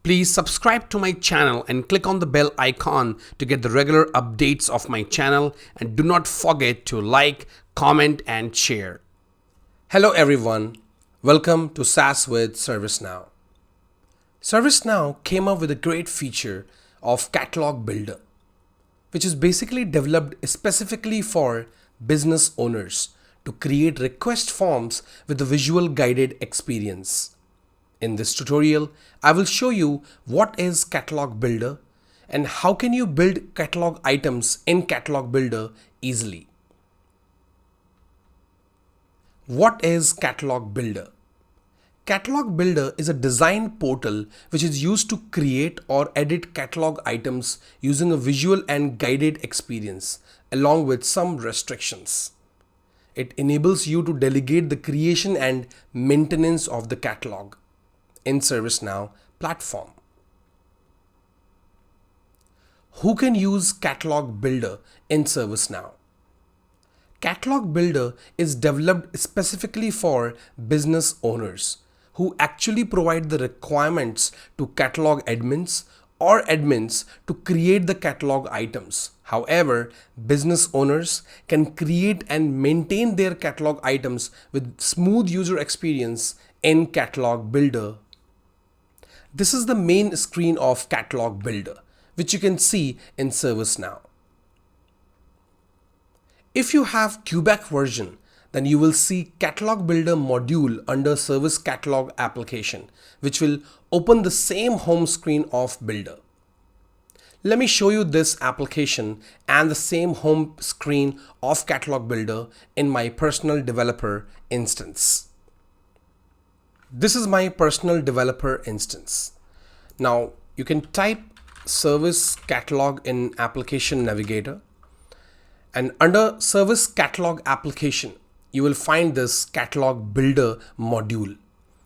Please subscribe to my channel and click on the bell icon to get the regular updates of my channel, and do not forget to like, comment and share. Hello everyone, welcome to SaaS with ServiceNow. ServiceNow came up with a great feature of Catalog Builder, which is basically developed specifically for business owners to create request forms with a visual guided experience. In this tutorial, I will show you what is Catalog Builder and how can you build catalog items in Catalog Builder easily. What is Catalog Builder? Catalog Builder is a design portal which is used to create or edit catalog items using a visual and guided experience along with some restrictions. It enables you to delegate the creation and maintenance of the catalog in ServiceNow platform. Who can use Catalog Builder in ServiceNow? Catalog Builder is developed specifically for business owners who actually provide the requirements to catalog admins or admins to create the catalog items. However, business owners can create and maintain their catalog items with smooth user experience in Catalog Builder. This is the main screen of Catalog Builder, which you can see in ServiceNow. If you have Quebec version, then you will see Catalog Builder module under Service Catalog application, which will open the same home screen of Builder. Let me show you this application and the same home screen of Catalog Builder in my personal developer instance. This is my personal developer instance. Now you can type Service Catalog in Application Navigator, and under Service Catalog application you will find this Catalog Builder module,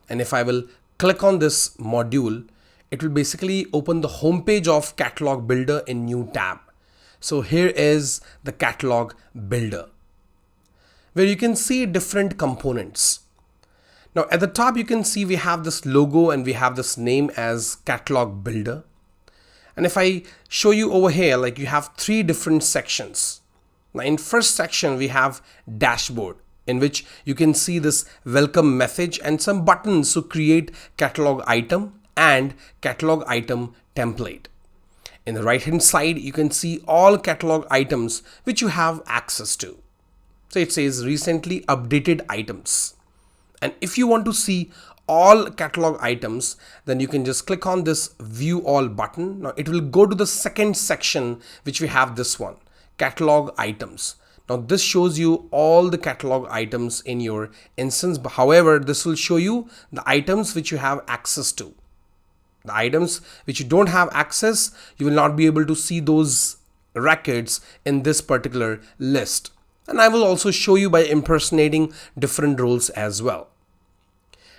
and if I will click on this module, it will basically open the home page of Catalog Builder in new tab. So here is the Catalog Builder, where you can see different components. Now at the top you can see we have this logo and we have this name as Catalog Builder. And if I show you over here, like you have three different sections. Now in first section we have dashboard, in which you can see this welcome message and some buttons to create catalog item and catalog item template. In the right hand side you can see all catalog items which you have access to. So it says recently updated items. And if you want to see all catalog items, then you can just click on this view all button. Now it will go to the second section, which we have this one, catalog items. Now this shows you all the catalog items in your instance. However, this will show you the items which you have access to. The items which you don't have access, you will not be able to see those records in this particular list. And I will also show you by impersonating different roles as well.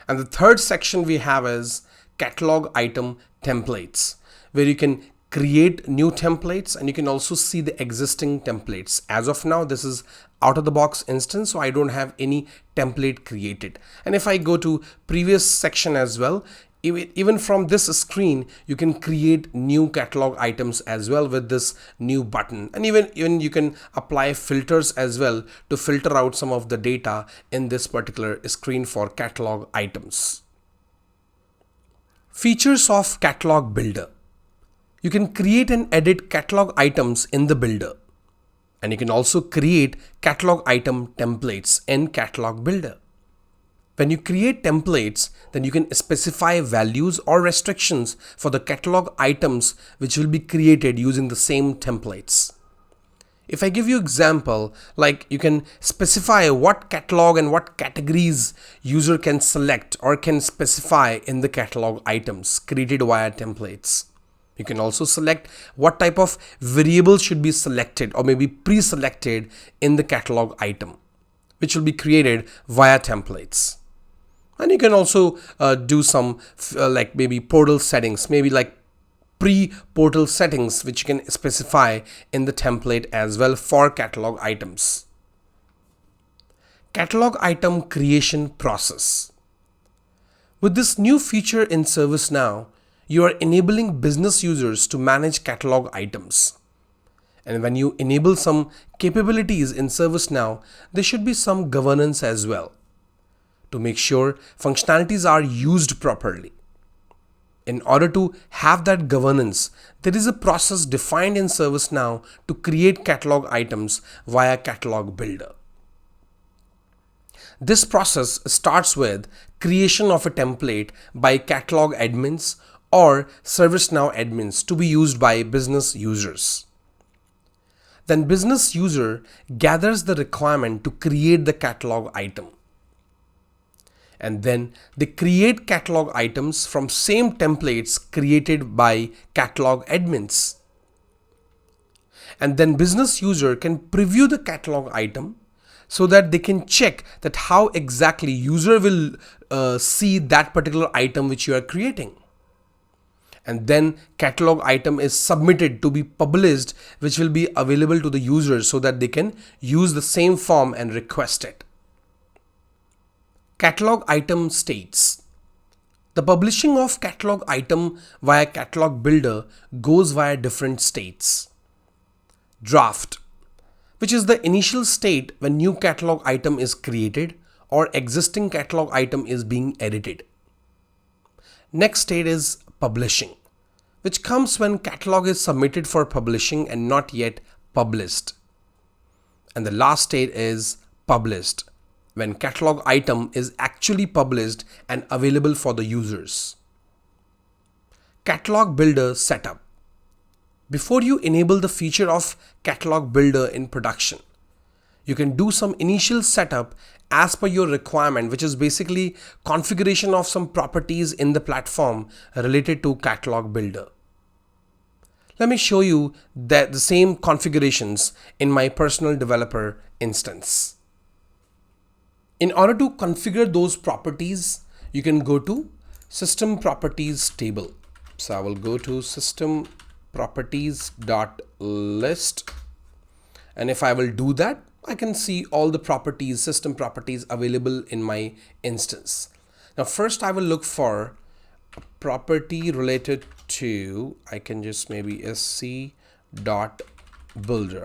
And the third section we have is catalog item templates, where you can create new templates and you can also see the existing templates. As of now, this is out of the box instance, so I don't have any template created. And if I go to previous section as well, even from this screen, you can create new catalog items as well with this new button. And even you can apply filters as well to filter out some of the data in this particular screen for catalog items. Features of Catalog Builder. You can create and edit catalog items in the Builder. And you can also create catalog item templates in Catalog Builder. When you create templates, then you can specify values or restrictions for the catalog items which will be created using the same templates. If I give you example, like you can specify what catalog and what categories user can select or can specify in the catalog items created via templates. You can also select what type of variable should be selected or maybe pre-selected in the catalog item, which will be created via templates. And you can also do some like maybe portal settings, maybe like pre-portal settings, which you can specify in the template as well for catalog items. Catalog item creation process. With this new feature in ServiceNow, you are enabling business users to manage catalog items. And when you enable some capabilities in ServiceNow, there should be some governance as well to make sure functionalities are used properly. In order to have that governance, there is a process defined in ServiceNow to create catalog items via Catalog Builder. This process starts with creation of a template by catalog admins or ServiceNow admins to be used by business users. Then business user gathers the requirement to create the catalog item. And then they create catalog items from same templates created by catalog admins. And then business user can preview the catalog item so that they can check that how exactly user will see that particular item which you are creating. And then catalog item is submitted to be published, which will be available to the users so that they can use the same form and request it. Catalog item states. The publishing of catalog item via Catalog Builder goes via different states. Draft, which is the initial state when new catalog item is created or existing catalog item is being edited. Next state is publishing, which comes when catalog is submitted for publishing and not yet published. And the last state is published, when catalog item is actually published and available for the users. Catalog Builder setup. Before you enable the feature of Catalog Builder in production, you can do some initial setup as per your requirement, which is basically configuration of some properties in the platform related to Catalog Builder. Let me show you the same configurations in my personal developer instance. In order to configure those properties, you can go to System Properties table. So I will go to System Properties.list, and if I will do that, I can see all the properties, system properties available in my instance. Now first I will look for a property related to, I can just maybe sc.builder.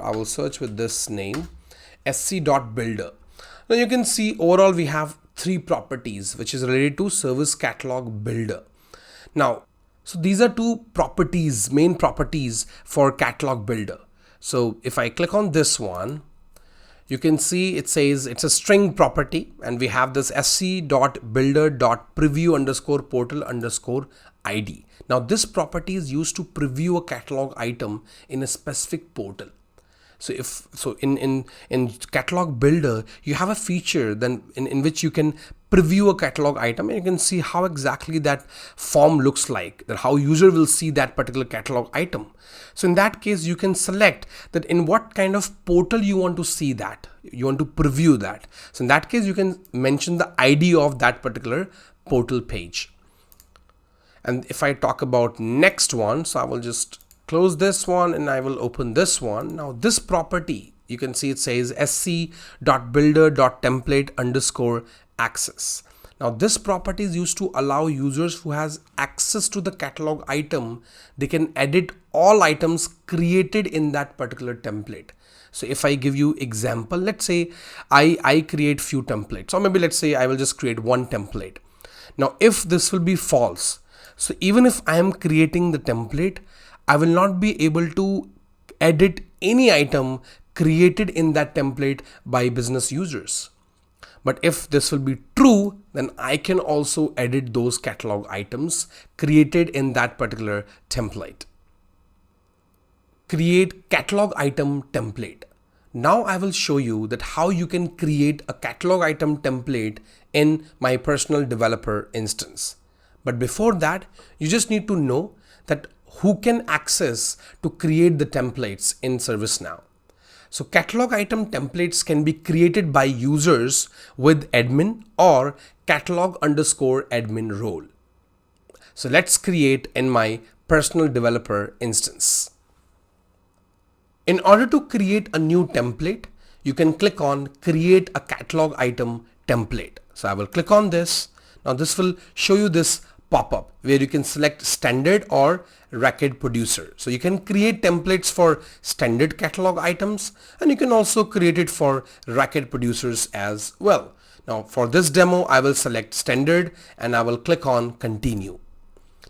I will search with this name, sc.builder. Now you can see overall we have 3 properties which is related to Service Catalog Builder. Now, so these are 2 properties, main properties for Catalog Builder. So if I click on this one, you can see it says it's a string property and we have this sc.builder.preview_portal_id. Now this property is used to preview a catalog item in a specific portal. So in Catalog Builder, you have a feature then in which you can preview a catalog item and you can see how exactly that form looks like, that how user will see that particular catalog item. So in that case, you can select that in what kind of portal you want to see that, you want to preview that. So in that case, you can mention the ID of that particular portal page. And if I talk about next one, so I will just close this one and I will open this one. Now this property, you can see it says sc.builder.template_access. Now this property is used to allow users who has access to the catalog item, they can edit all items created in that particular template. So if I give you example, let's say I create few templates, or maybe let's say I will just create one template. Now if this will be false, so even if I am creating the template, I will not be able to edit any item created in that template by business users. But if this will be true, then I can also edit those catalog items created in that particular template. Create catalog item template. Now I will show you that how you can create a catalog item template in my personal developer instance. But before that, you just need to know that who can access to create the templates in ServiceNow. So catalog item templates can be created by users with admin or catalog_admin role. So let's create in my personal developer instance. In order to create a new template, you can click on create a catalog item template. So I will click on this. Now this will show you this pop-up where you can select standard or racket producer. So you can create templates for standard catalog items, and you can also create it for racket producers as well. Now for this demo, I will select standard and I will click on continue.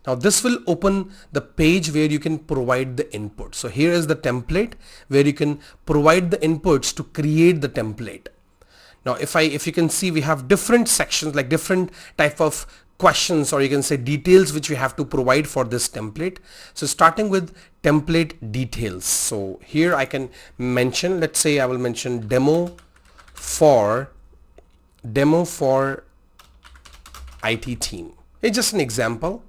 Now this will open the page where you can provide the input. So here is the template where you can provide the inputs to create the template. Now if you can see, we have different sections, like different type of questions, or you can say details, which we have to provide for this template. So starting with template details. So here I can mention, let's say I will mention demo for IT team. It's just an example.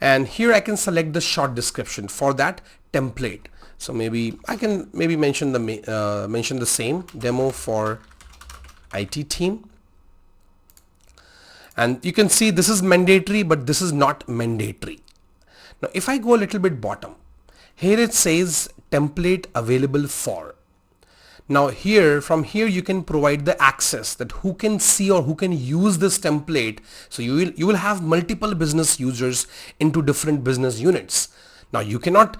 And here I can select the short description for that template. So maybe I can mention the same demo for IT team. And you can see this is mandatory, but this is not mandatory. Now if I go a little bit bottom, here it says template available for. Now from here you can provide the access that who can see or who can use this template. So you will have multiple business users into different business units. Now you cannot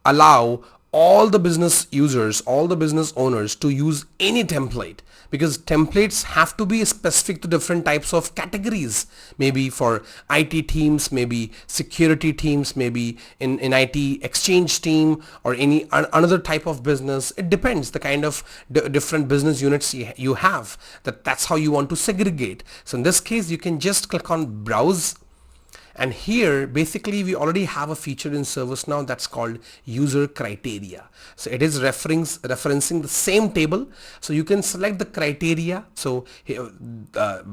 allow all the business users, all the business owners to use any template, because templates have to be specific to different types of categories. Maybe for IT teams, maybe security teams, maybe in IT exchange team, or any another type of business. It depends the kind of different business units you have. That's how you want to segregate. So in this case, you can just click on browse. And here basically we already have a feature in ServiceNow that's called user criteria. So it is referencing the same table. So you can select the criteria. So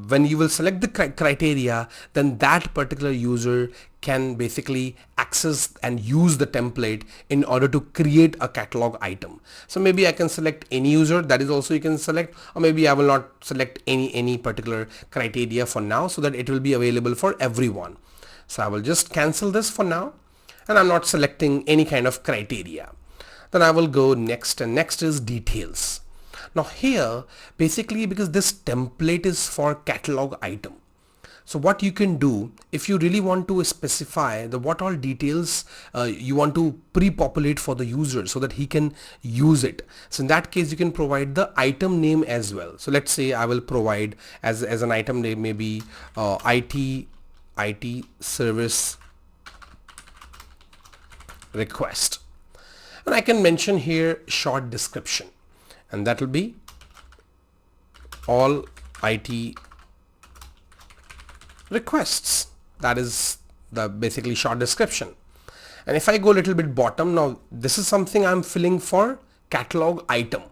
when you will select the criteria, then that particular user can basically access and use the template in order to create a catalog item. So maybe I can select any user, that is also you can select, or maybe I will not select any particular criteria for now, so that it will be available for everyone. So I will just cancel this for now, and I'm not selecting any kind of criteria. Then I will go next, and next is details. Now here basically, because this template is for catalog item, so what you can do, if you really want to specify what all details you want to pre-populate for the user so that he can use it. So in that case, you can provide the item name as well. So let's say I will provide as an item name maybe IT service request, and I can mention here short description, and that will be all IT requests. That is the basically short description. And if I go a little bit bottom, now this is something I'm filling for catalog item.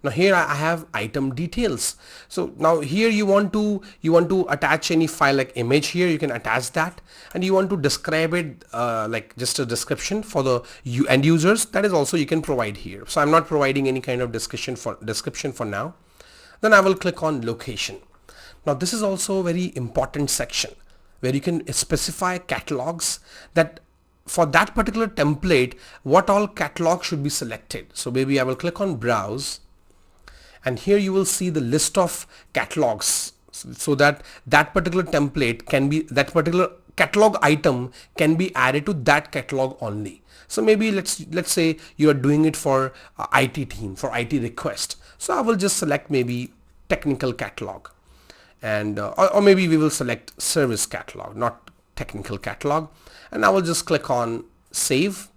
Now here I have item details. So now here you want to attach any file like image. Here you can attach that, and you want to describe it like just a description for the end users. That is also you can provide here. So I'm not providing any kind of description for now. Then I will click on location. Now this is also a very important section where you can specify catalogs, that for that particular template what all catalogs should be selected. So maybe I will click on browse, and here you will see the list of catalogs, so that particular template can be, that particular catalog item can be added to that catalog only. So maybe let's say you are doing it for IT team, for IT request. So I will just select maybe technical catalog, and or maybe we will select service catalog, not technical catalog, and I will just click on save.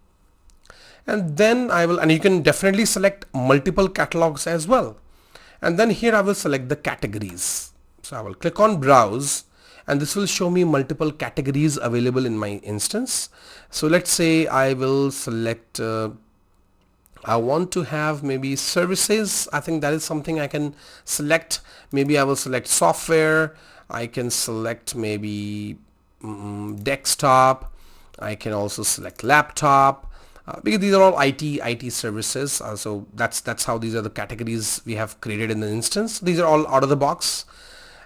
And then and you can definitely select multiple catalogs as well. And then here I will select the categories. So I will click on browse, and this will show me multiple categories available in my instance. So let's say I will select I want to have maybe services. I think that is something I can select. Maybe I will select software. I can select maybe desktop. I can also select laptop. Because these are all IT services, so that's how these are the categories we have created in the instance. These are all out of the box,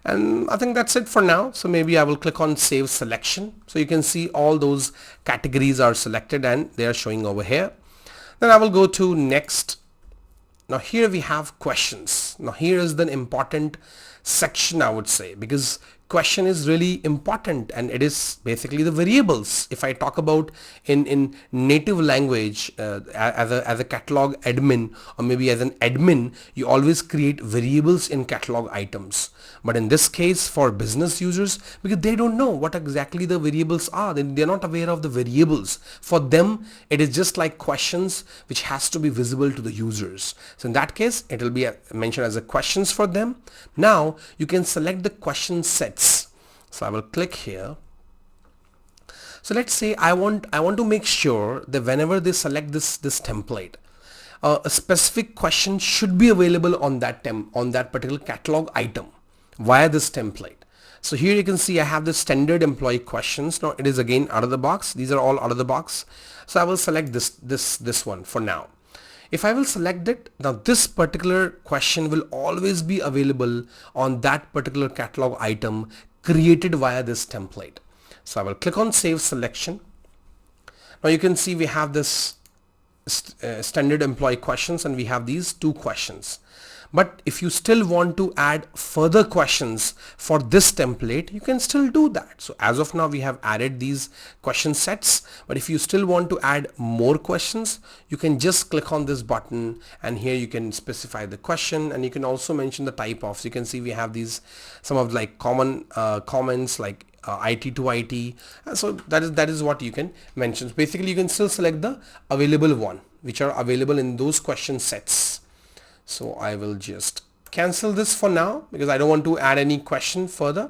and I think that's it for now. So maybe I will click on save selection. So you can see all those categories are selected and they are showing over here. Then I will go to next. Now here we have questions. Now here is the important section, I would say, because question is really important, and it is basically the variables. If I talk about in native language, as a catalog admin, or maybe as an admin, you always create variables in catalog items. But in this case, for business users, because they don't know what exactly the variables are, they're not aware of the variables. For them, it is just like questions which has to be visible to the users. So in that case, it will be mentioned as a questions for them. Now you can select the question sets. So I will click here. So let's say I want to make sure that whenever they select this template, a specific question should be available on that particular catalog item via this template. So here you can see I have the standard employee questions. Now it is again out of the box. These are all out of the box. So I will select this one for now. If I will select it, now this particular question will always be available on that particular catalog item created via this template. So I will click on save selection. Now you can see we have this standard employee questions, and we have these 2 questions. But if you still want to add further questions for this template, you can still do that. So as of now, we have added these question sets, but if you still want to add more questions, you can just click on this button, and here you can specify the question, and you can also mention the type of. So you can see we have these some of like common comments like IT to IT. So that is what you can mention. So basically, you can still select the available one, which are available in those question sets. So I will just cancel this for now because I don't want to add any question further.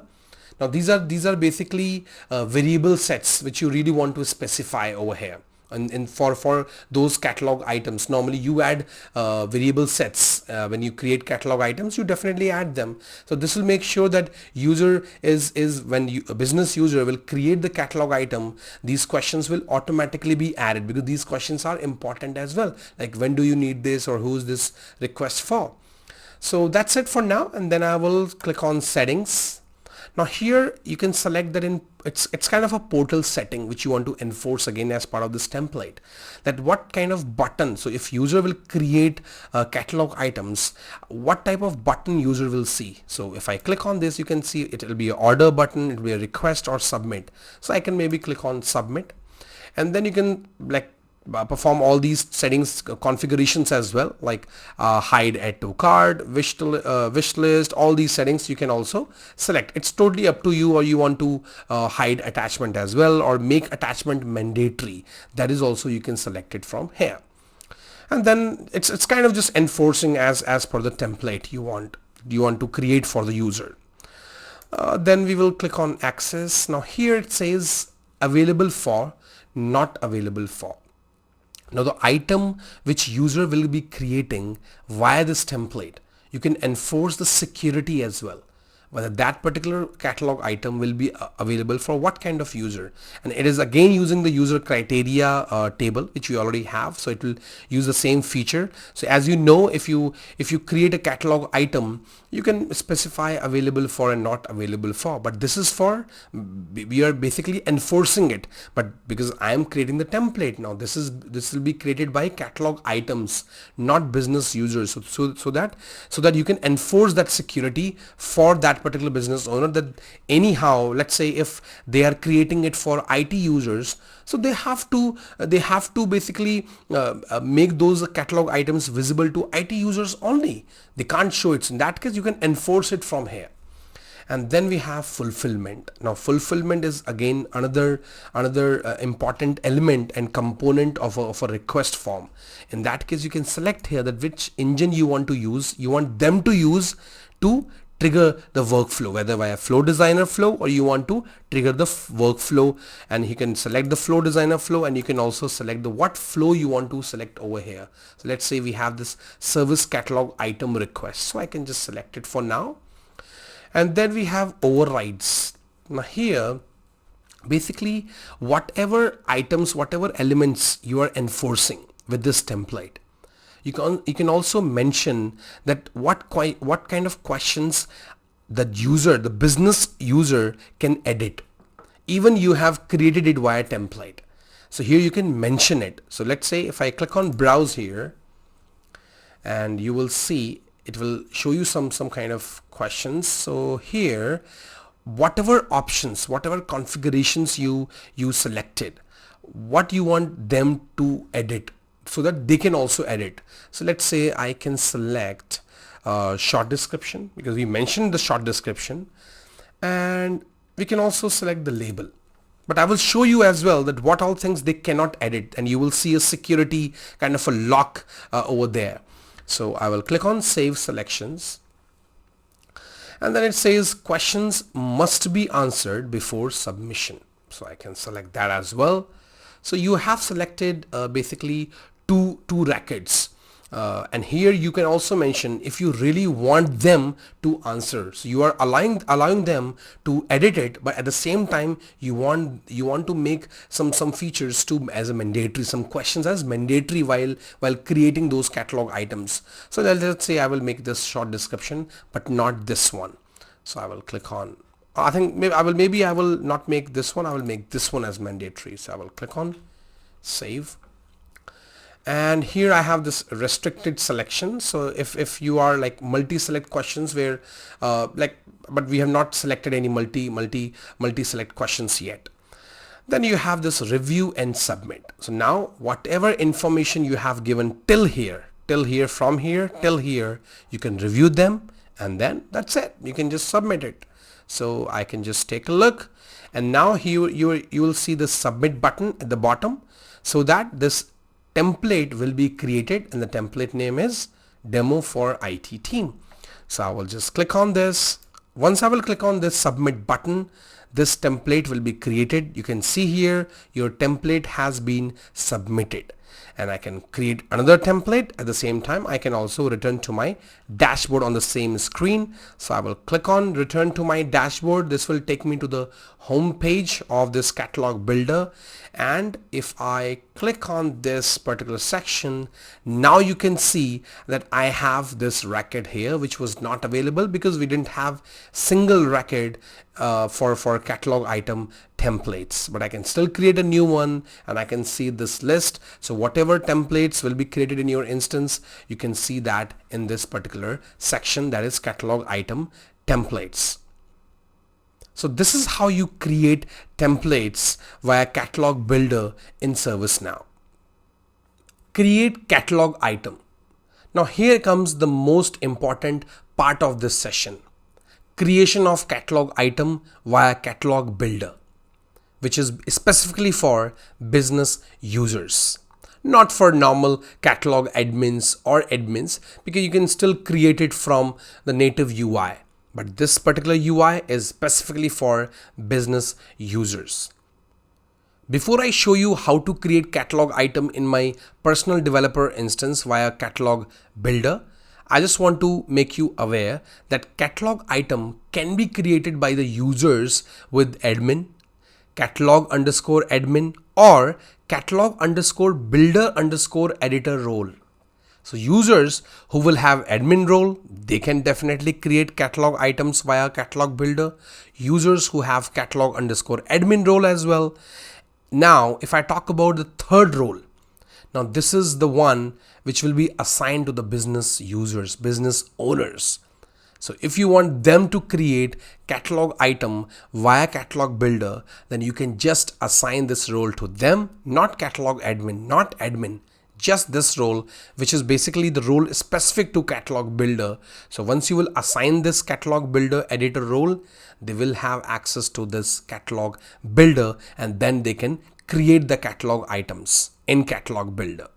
Now these are basically variable sets which you really want to specify over here. And for those catalog items, normally you add variable sets when you create catalog items. You definitely add them. So this will make sure that user is when a business user will create the catalog item, these questions will automatically be added because these questions are important as well. Like when do you need this, or who's this request for? So that's it for now, and then I will click on settings. Now here you can select that it's kind of a portal setting which you want to enforce again as part of this template, that what kind of button. So if user will create catalog items, what type of button user will see. So if I click on this, you can see it will be an order button, it will be a request or submit. So I can maybe click on submit, and then you can like perform all these settings configurations as well, like hide add to cart, wish list. All these settings you can also select. It's totally up to you, or you want to hide attachment as well, or make attachment mandatory. That is also you can select it from here. And then it's kind of just enforcing as per the template you want to create for the user. Then we will click on access. Now here it says available for, not available for. Now the item which user will be creating via this template, you can enforce the security as well, whether that particular catalog item will be available for what kind of user. And it is again using the user criteria table which we already have, so it will use the same feature. So as you know, if you create a catalog item, you can specify available for and not available for, but this is for, we are basically enforcing it. But because I am creating the template now, this will be created by catalog items, not business users. So that you can enforce that security for that particular business owner, that anyhow, let's say if they are creating it for IT users, so they have to basically make those catalog items visible to IT users only. They can't show it. So in that case, you can enforce it from here. And then we have fulfillment. Now fulfillment is again another important element and component of a request form. In that case, you can select here that which engine you want to use. You want them to use to trigger the workflow, whether via flow designer flow, or you want to trigger the workflow, and you can select the flow designer flow, and you can also select the what flow you want to select over here. So let's say we have this service catalog item request, so I can just select it for now. And then we have overrides. Now here basically whatever items, whatever elements you are enforcing with this template, you can also mention that what kind of questions the business user can edit, even you have created it via template. So here you can mention it. So let's say if I click on browse here, and you will see it will show you some kind of questions. So here whatever options, whatever configurations you selected, what you want them to edit so that they can also edit. So let's say I can select short description, because we mentioned the short description, and we can also select the label. But I will show you as well that what all things they cannot edit, and you will see a security kind of a lock over there. So I will click on save selections, and then it says questions must be answered before submission. So I can select that as well. So you have selected basically two records. And here you can also mention if you really want them to answer. So you are allowing them to edit it, but at the same time you want to make some features to as a mandatory, some questions as mandatory while creating those catalog items. So let's say I will make this short description, but not this one. So I will click on, I think maybe I will not make this one, I will make this one as mandatory. So I will click on save. And here I have this restricted selection. So if you are like multi-select questions where but we have not selected any multi-select questions yet. Then you have this review and submit. So now whatever information you have given till here, from here till here, you can review them, and then that's it. You can just submit it. So I can just take a look, and now here you will see the submit button at the bottom, so that this template will be created, and the template name is demo for IT team. So I will just click on this. Once I will click on this submit button, this template will be created. You can see here your template has been submitted, and I can create another template. At the same time, I can also return to my dashboard on the same screen. So I will click on return to my dashboard. This will take me to the home page of this catalog builder, and if I click on this particular section, now you can see that I have this record here which was not available because we didn't have single record for catalog item templates. But I can still create a new one, and I can see this list. So whatever templates will be created in your instance, you can see that in this particular section, that is catalog item templates. So this is how you create templates via catalog builder in ServiceNow. Create catalog item. Now here comes the most important part of this session. Creation of catalog item via catalog builder, which is specifically for business users, not for normal catalog admins or admins, because you can still create it from the native UI. But this particular UI is specifically for business users. Before I show you how to create catalog item in my personal developer instance via catalog builder, I just want to make you aware that catalog item can be created by the users with admin, catalog_admin, or catalog_builder_editor role. So users who will have admin role, they can definitely create catalog items via catalog builder. Users who have catalog_admin role as well. Now, if I talk about the third role, now this is the one which will be assigned to the business users, business owners. So if you want them to create catalog item via catalog builder, then you can just assign this role to them, not catalog admin, not admin, just this role, which is basically the role specific to catalog builder. So once you will assign this catalog builder editor role, they will have access to this catalog builder, and then they can create the catalog items in catalog builder.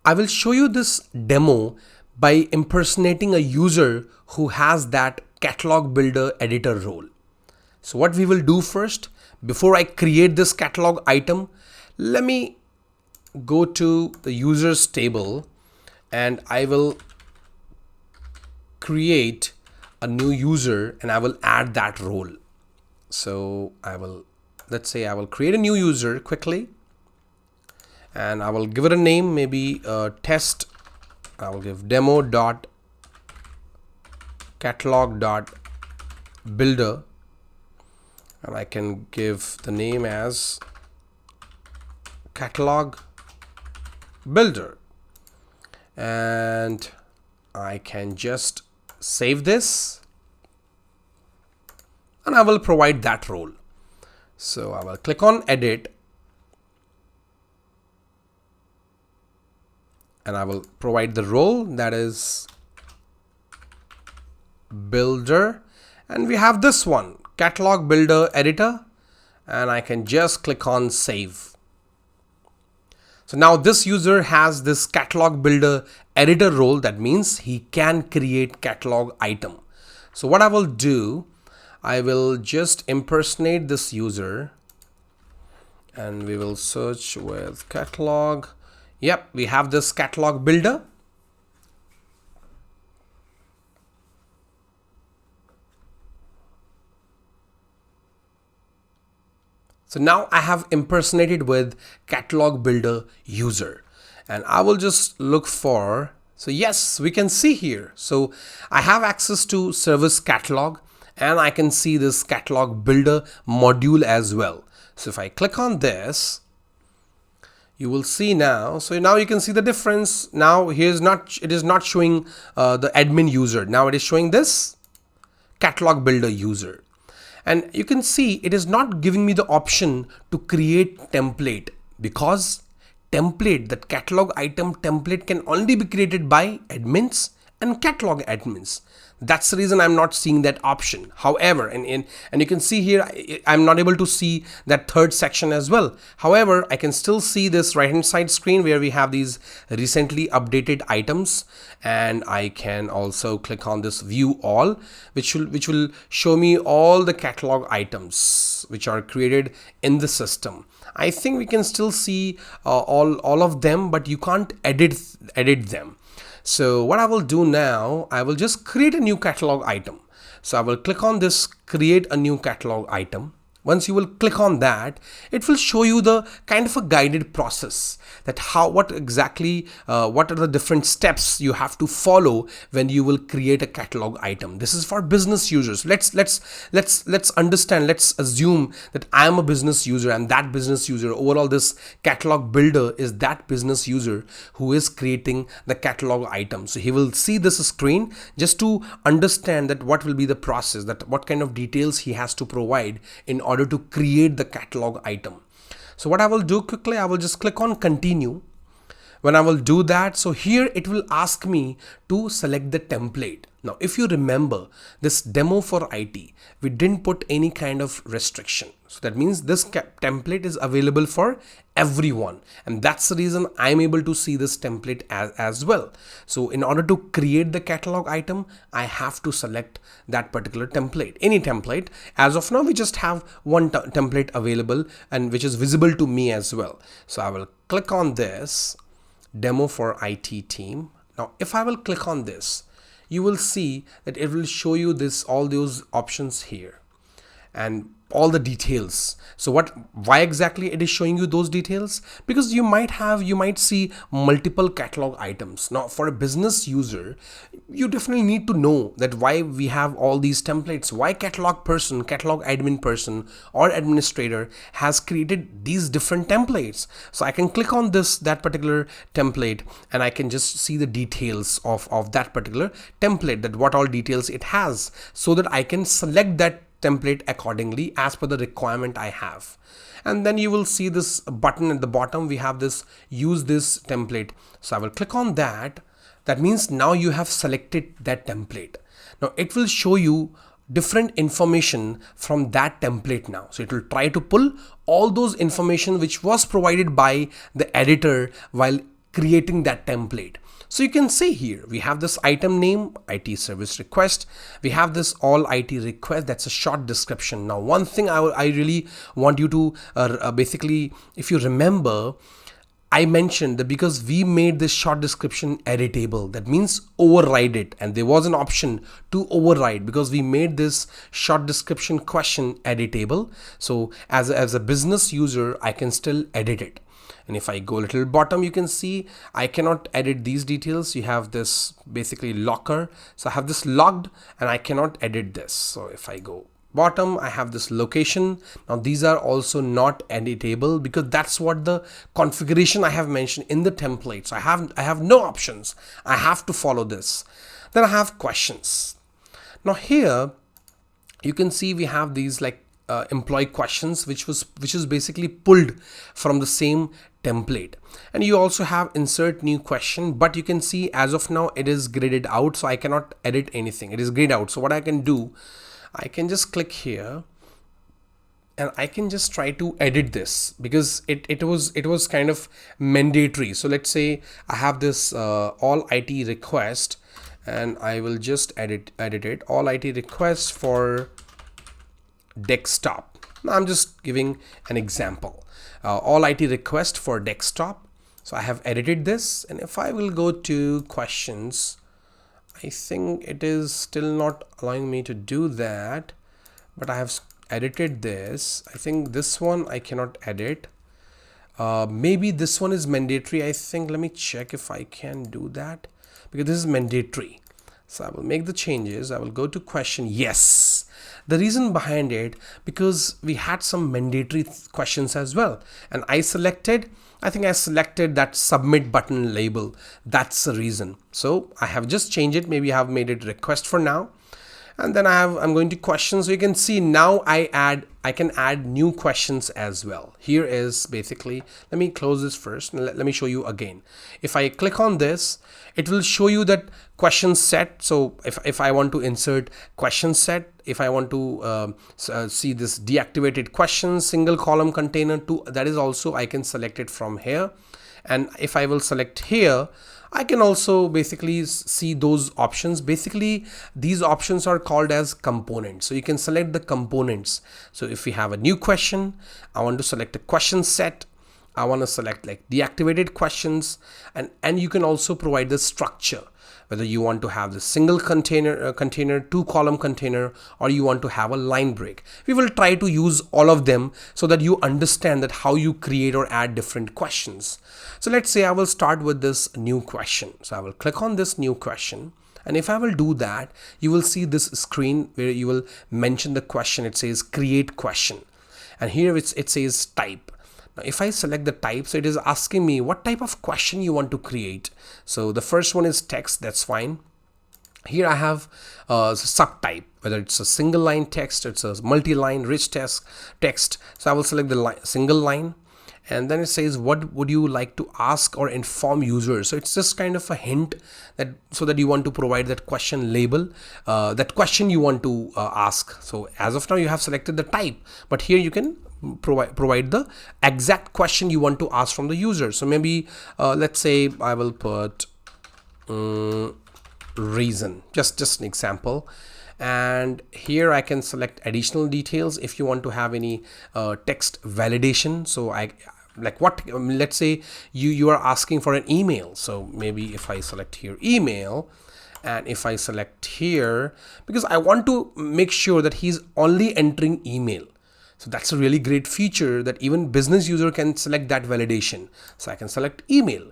I will show you this demo by impersonating a user who has that catalog builder editor role. So what we will do first, before I create this catalog item, let me go to the users table, and I will create a new user, and I will add that role. So let's say I will create a new user quickly, and I will give it a name, maybe test. I will give demo.catalog.builder, and I can give the name as catalog builder, and I can just save this, and I will provide that role. So I will click on edit, and I will provide the role, that is builder, and we have this one, catalog builder editor, and I can just click on save. So now this user has this catalog builder editor role. That means he can create catalog item. So what I will do, I will just impersonate this user, and we will search with catalog. Yep, we have this catalog builder. So now I have impersonated with catalog builder user, and I will just look for, so yes, we can see here. So I have access to service catalog, and I can see this catalog builder module as well. So if I click on this, you will see now. So now you can see the difference. Now it is not showing the admin user. Now it is showing this catalog builder user. And you can see it is not giving me the option to create template, because template, that catalog item template, can only be created by admins and catalog admins. That's the reason I'm not seeing that option. However, and you can see here, I'm not able to see that third section as well. However, I can still see this right hand side screen where we have these recently updated items, and I can also click on this view all, which will show me all the catalog items which are created in the system. I think we can still see all of them, but you can't edit them. So what I will do now, I will just create a new catalog item. So I will click on this create a new catalog item. Once you will click on that, it will show you the kind of a guided process, that what are the different steps you have to follow when you will create a catalog item. This is for business users. Let's understand, let's assume that I am a business user, and that business user, overall this catalog builder is that business user who is creating the catalog item. So he will see this screen just to understand that what will be the process, that what kind of details he has to provide in order to create the catalog item. So what I will do quickly, I will just click on continue. When I will do that, so here it will ask me to select the template. Now, if you remember this demo for IT, we didn't put any kind of restriction. So that means this template is available for everyone. And that's the reason I'm able to see this template as well. So in order to create the catalog item, I have to select that particular template, any template. As of now, we just have one template available, and which is visible to me as well. So I will click on this demo for IT team. Now, if I will click on this, you will see that it will show you all those options here and all the details. So why exactly it is showing you those details? Because you might see multiple catalog items. Now, for a business user, you definitely need to know that why we have all these templates, why catalog person, catalog admin person or administrator has created these different templates. So I can click on that particular template, and I can just see the details of that particular template, that what all details it has, so that I can select that template accordingly as per the requirement I have. And then you will see this button at the bottom. We have this use this template. So I will click on that. That means now you have selected that template. Now it will show you different information from that template now. So it will try to pull all those information which was provided by the editor while creating that template. So you can see here, we have this item name, IT service request. We have this all IT request. That's a short description. Now, one thing I really want you to basically, if you remember, I mentioned that because we made this short description editable, that means override it. And there was an option to override because we made this short description question editable. So as a business user, I can still edit it. And if I go a little bottom, you can see I cannot edit these details. You have this basically locker. So I have this logged and I cannot edit this. So if I go bottom, I have this location. Now these are also not editable because that's what the configuration I have mentioned in the template. So I have no options. I have to follow this. Then I have questions. Now here you can see we have these like employee questions, which is basically pulled from the same template. And you also have insert new question, but you can see as of now it is graded out, so I cannot edit anything. It is grayed out. So what I can do, I can just click here and I can just try to edit this, because it was kind of mandatory. So let's say I have this all IT request, and I will just edit it, all IT requests for desktop. Now I'm just giving an example, all IT request for desktop. So I have edited this, and if I will go to questions, I think it is still not allowing me to do that, but I have edited this. I think this one I cannot edit. Maybe this one is mandatory. I think, let me check if I can do that, because this is mandatory. So I will make the changes. I will go to question. Yes, the reason behind it, because we had some mandatory questions as well, and I selected that submit button label. That's the reason. So I have just changed it. Maybe I have made it request for now, and then I'm going to questions. So you can see now I can add new questions as well. Here is basically, let me close this first and let me show you again. If I click on this, it will show you that question set. So if I want to insert question set, if I want to see this deactivated questions, single column container to, that is also I can select it from here. And if I will select here, I can also basically see those options. Basically, these options are called as components. So you can select the components. So if we have a new question, I want to select a question set. I want to select like deactivated questions, and you can also provide the structure, whether you want to have the single container, two column container, or you want to have a line break. We will try to use all of them so that you understand that how you create or add different questions. So let's say I will start with this new question. So I will click on this new question. And if I will do that, you will see this screen where you will mention the question. It says create question. And here it says type. Now, if I select the type, so it is asking me what type of question you want to create. So the first one is text, that's fine. Here I have subtype, whether it's a single line text, it's a multi-line rich text. So I will select the single line. And then it says, what would you like to ask or inform users? So it's just kind of a hint that so that you want to provide that question label, that question you want to ask. So as of now, you have selected the type, but here you can provide the exact question you want to ask from the user. So maybe let's say I will put reason, just an example. And here I can select additional details if you want to have any text validation. So let's say you are asking for an email. So maybe if I select here email, and if I select here, because I want to make sure that he's only entering email. So that's a really great feature that even business user can select that validation. So I can select email.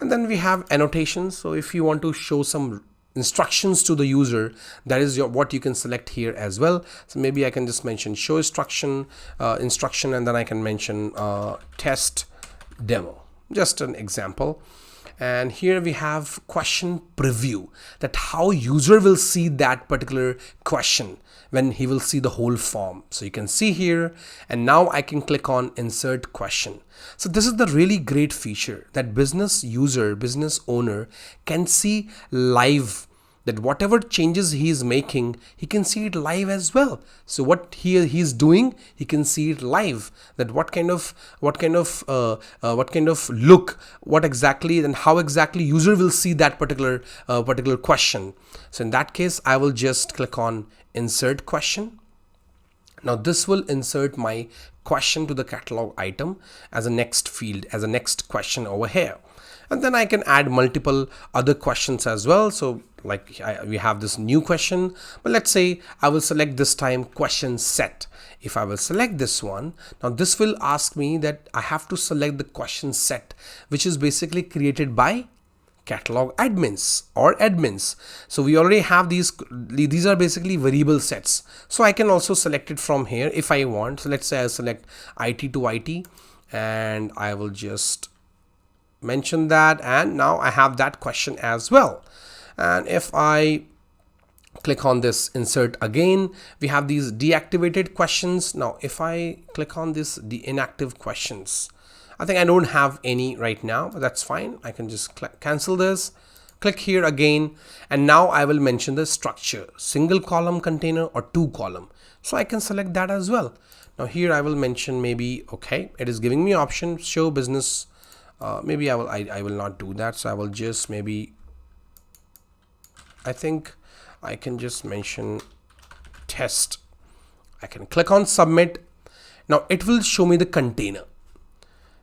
And then we have annotations. So if you want to show some instructions to the user, that is what you can select here as well. So maybe I can just mention show instruction, and then I can mention test demo, just an example. And here we have question preview, that how user will see that particular question when he will see the whole form. So you can see here, and now I can click on insert question. So this is the really great feature that business user, business owner can see live, that whatever changes he is making, he can see it live as well. So what he's doing, he can see it live, that what kind of look, what exactly and how exactly user will see that particular question. So in that case, I will just click on insert question. Now this will insert my question to the catalog item as a next field, as a next question over here. And then I can add multiple other questions as well. So like we have this new question, but let's say I will select this time question set. If I will select this one, now this will ask me that I have to select the question set, which is basically created by catalog admins or admins. So we already have these are basically variable sets. So I can also select it from here if I want. So let's say I select IT to IT, and I will just mention that, and now I have that question as well. And if I Click on this insert again. We have these deactivated questions. Now if I click on this, the inactive questions, I think I don't have any right now, but that's fine. I can just cancel this, click here again, and now I will mention the structure, single column container or 2 column. So I can select that as well. Now here I will mention maybe, okay, it is giving me option show business. Maybe I will not do that. So I will just maybe, I think I can just mention test. I can click on submit. Now it will show me the container.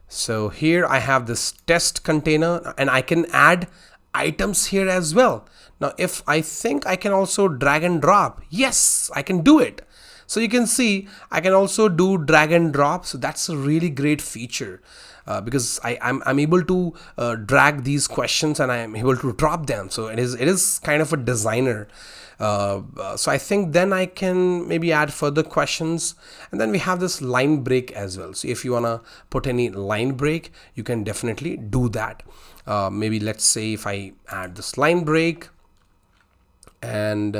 So here I have this test container and I can add items here as well. Now if I think I can also drag and drop, yes, I can do it. So you can see I can also do drag and drop. So that's a really great feature. Because I'm able to drag these questions and I am able to drop them. So it is kind of a designer. So I think then I can maybe add further questions, and then we have this line break as well. So if you want to put any line break, you can definitely do that. Maybe let's say if I add this line break, and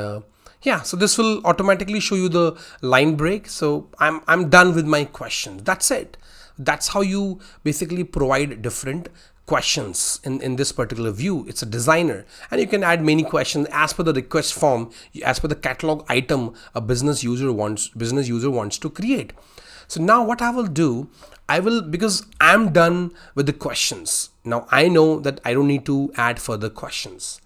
yeah, so this will automatically show you the line break. So I'm done with my questions. That's it. That's how you basically provide different questions in this particular view. It's a designer, and you can add many questions as per the request form, as per the catalog item a business user wants to create. So now what I will do, because I'm done with the questions. Now I know that I don't need to add further questions.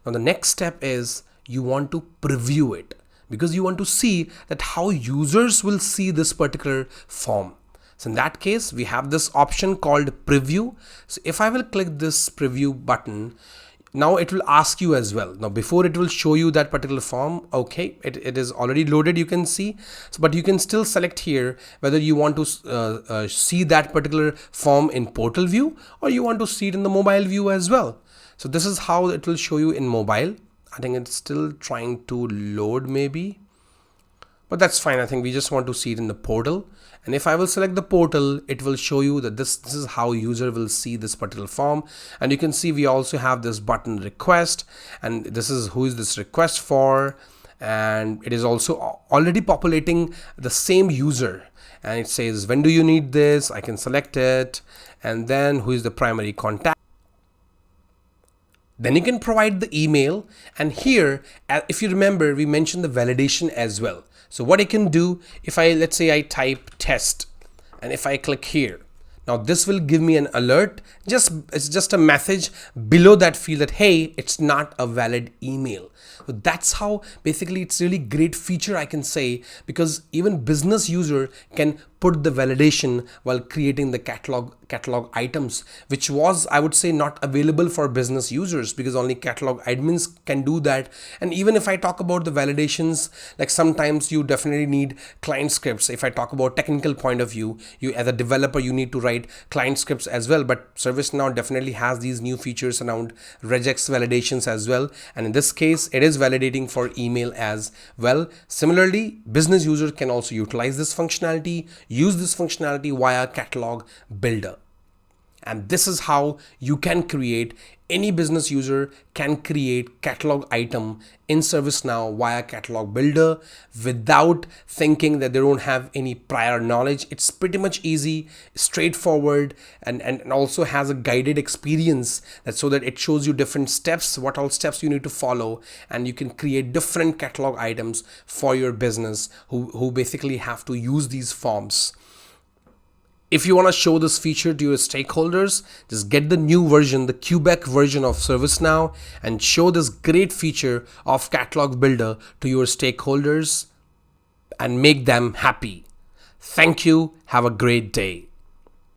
Now the next step is you want to preview it, because you want to see that how users will see this particular form. So in that case, we have this option called preview. So if I will click this preview button, now it will ask you as well. Now before it will show you that particular form, okay, it is already loaded, you can see. So, but you can still select here whether you want to see that particular form in portal view or you want to see it in the mobile view as well. So this is how it will show you in mobile. I think it's still trying to load maybe, but that's fine. I think we just want to see it in the portal. And if I will select the portal, it will show you that this is how user will see this particular form. And you can see we also have this button request, and this is who is this request for. And it is also already populating the same user. And it says, when do you need this? I can select it. And then who is the primary contact? Then you can provide the email. And here, if you remember, we mentioned the validation as well. So what I can do, if let's say I type test, and if I click here, now this will give me an alert. It's just a message below that field that, hey, it's not a valid email. So that's how basically it's really great feature, I can say, because even business user can put the validation while creating the catalog items, which was, I would say, not available for business users, because only catalog admins can do that. And even if I talk about the validations, like sometimes you definitely need client scripts. If I talk about technical point of view, you as a developer, you need to write client scripts as well. But ServiceNow definitely has these new features around regex validations as well. And in this case, it is validating for email as well. Similarly, business user can also utilize this functionality, use this functionality via catalog builder. And this is how you can create, any business user can create catalog item in ServiceNow via catalog builder without thinking that they don't have any prior knowledge. It's pretty much easy, straightforward, and also has a guided experience, that so that it shows you different steps, what all steps you need to follow, and you can create different catalog items for your business who basically have to use these forms. If you want to show this feature to your stakeholders, just get the new version, the Quebec version of ServiceNow, and show this great feature of Catalog Builder to your stakeholders and make them happy. Thank you. Have a great day.